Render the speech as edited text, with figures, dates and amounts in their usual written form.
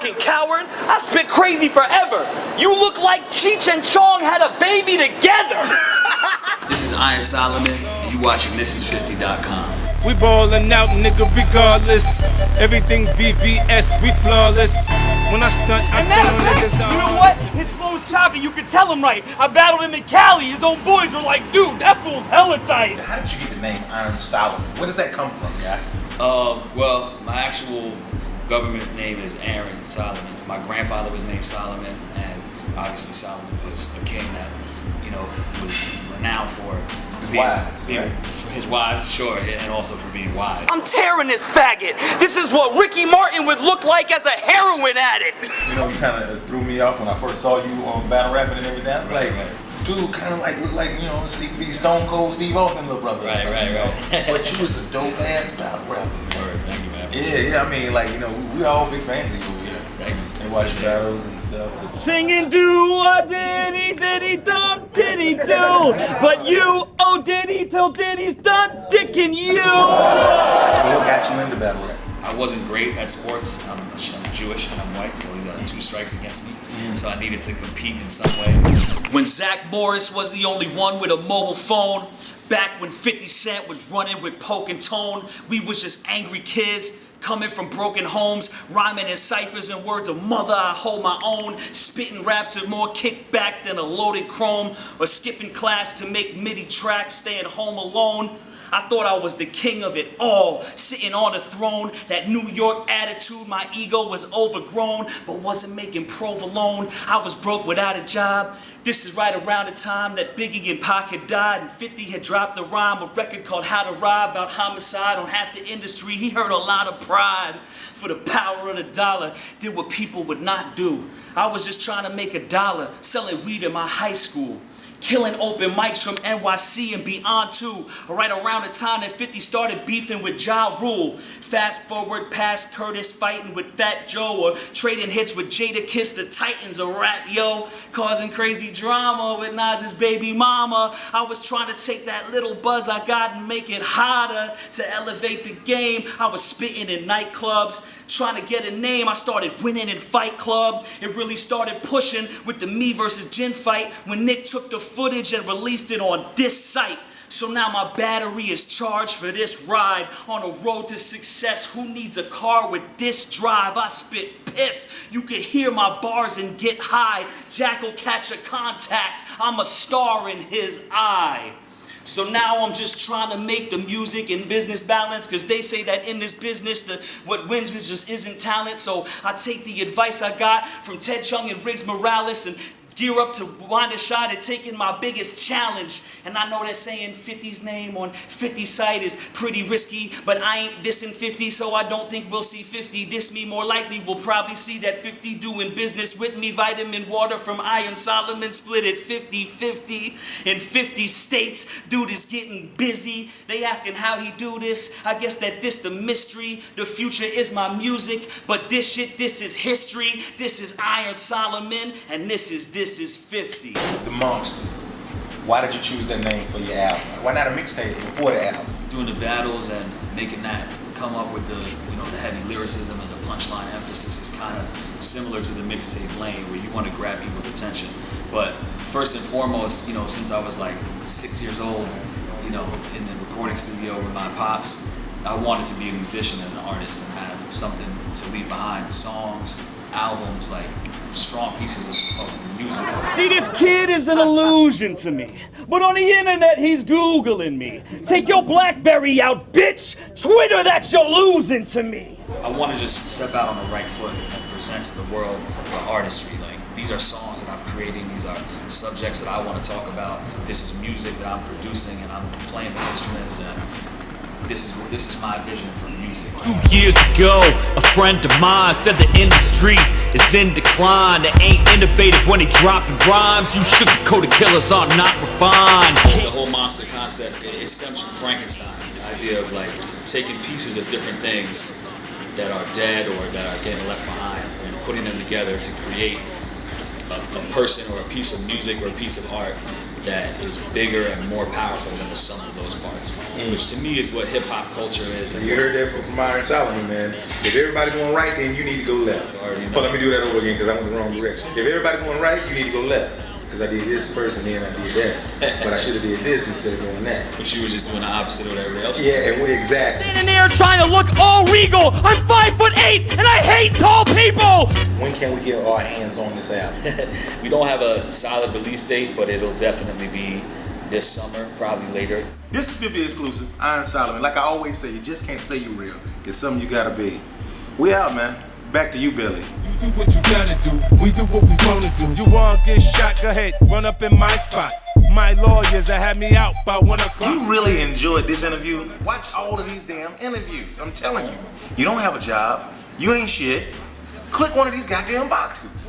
fucking coward. I spit crazy forever. You look like Cheech and Chong had a baby together. This is Iron Solomon, and you watching Thisis50.com. We ballin' out, nigga, regardless. Everything VVS, we flawless. When I stunt on niggas. You know what? His flow's choppy, you can tell him right. I battled him in Cali. His own boys were like, dude, that fool's hella tight. How did you get the name Iron Solomon? Where does that come from, guy? Well, my actual government name is Aaron Solomon. My grandfather was named Solomon, and obviously Solomon was a king that, you know, was renowned for his wives, sure, and also for being wise. I'm tearing this faggot. This is what Ricky Martin would look like as a heroin addict. You know, you kind of threw me off when I first saw you on battle rapping and everything. I was like, dude, kind of like look like, you know, he could be Stone Cold Steve Austin little brother. Right. But you was a dope ass battle rapper. Word, thank you, man. Yeah. I mean, like, you know, we all big fans of you over here. Thank you. And watch your battles and stuff. Singing do a diddy diddy dum diddy do, but you oh diddy till diddy's done dicking you. What got you into battle rap? I wasn't great at sports. I'm Jewish and I'm white, so he's 2 strikes against me. So I needed to compete in some way. When Zach Morris was the only one with a mobile phone, back when 50 Cent was running with Poke and Tone, we was just angry kids. Coming from broken homes, rhyming in ciphers and words of mother, I hold my own. Spitting raps with more kickback than a loaded chrome. Or skipping class to make MIDI tracks, staying home alone. I thought I was the king of it all, sitting on the throne. That New York attitude, my ego was overgrown, but wasn't making provolone. I was broke without a job. This is right around the time that Biggie and Pac had died, and 50 had dropped a rhyme, a record called How to Rob, about homicide on half the industry. He heard a lot of pride for the power of the dollar, did what people would not do. I was just trying to make $1, selling weed in my high school. Killing open mics from NYC and beyond too. Right around the time that 50 started beefing with Ja Rule. Fast forward past Curtis fighting with Fat Joe, or trading hits with Jada Kiss, the Titans of rap, yo. Causing crazy drama with Nas's baby mama. I was trying to take that little buzz I got and make it hotter to elevate the game. I was spitting in nightclubs, trying to get a name. I started winning in Fight Club. It really started pushing with the me versus Jin fight when Nick took the footage and released it on this site. So now my battery is charged for this ride. On a road to success, who needs a car with this drive? I spit piff, you can hear my bars and get high. Jack will catch a contact, I'm a star in his eye. So now I'm just trying to make the music and business balance, cause they say that in this business, what wins just isn't talent. So I take the advice I got from Ted Young and Riggs Morales and gear up to wind a shot at taking my biggest challenge. And I know that saying 50's name on 50's site is pretty risky, but I ain't dissing 50, so I don't think we'll see 50 diss me. More likely, we'll probably see that 50 doing business with me. Vitamin water from Iron Solomon, split it 50-50 in 50 states. Dude is getting busy. They asking how he do this. I guess that this the mystery. The future is my music, but this shit, this is history. This is Iron Solomon, and this is 50. The Monster. Why did you choose that name for your album? Why not a mixtape before the album? Doing the battles and making that come up with the, you know, the heavy lyricism and the punchline emphasis is kind of similar to the mixtape lane, where you want to grab people's attention. But first and foremost, you know, since I was like 6 years old, you know, in the recording studio with my pops, I wanted to be a musician and an artist and have something to leave behind. Songs, albums, like strong pieces of music. See, this kid is an illusion to me, but on the internet he's Googling me. Take your BlackBerry out, bitch! Twitter, that's your losing to me! I want to just step out on the right foot and present to the world the artistry. Like, these are songs that I'm creating, these are subjects that I want to talk about. This is music that I'm producing, and I'm playing the instruments, and this is my vision for music. 2 years ago, a friend of mine said the industry is in decline. They ain't innovative when they dropping rhymes. You sugar-coated killers are not refined. The whole monster concept, it stems from Frankenstein. The idea of like taking pieces of different things that are dead or that are getting left behind and putting them together to create a person or a piece of music or a piece of art that is bigger and more powerful than the sum of those parts, which to me is what hip hop culture is. You heard that from Iron Solomon, man. If everybody going right, then you need to go left. Well, let me do that over again because I went the wrong direction. If everybody going right, you need to go left. Because I did this first and then I did that. But I should have did this instead of doing that. But you were just doing the opposite of what everybody else was Yeah, doing. and we exactly. In there trying to look all regal. I'm 5'8" and I hate tall people. When can we get our hands on this album? We don't have a solid release date, but it'll definitely be this summer, probably later. This is 50 exclusive, Iron Solomon. Like I always say, you just can't say you real. It's something you gotta be. We out, man. Back to you, Billy. Do what you gotta do, we do what we wanna do. You wanna get shot, go ahead, run up in my spot. My lawyers that had me out by 1 o'clock. You really enjoyed this interview? Watch all of these damn interviews. I'm telling you. You don't have a job, you ain't shit. Click one of these goddamn boxes.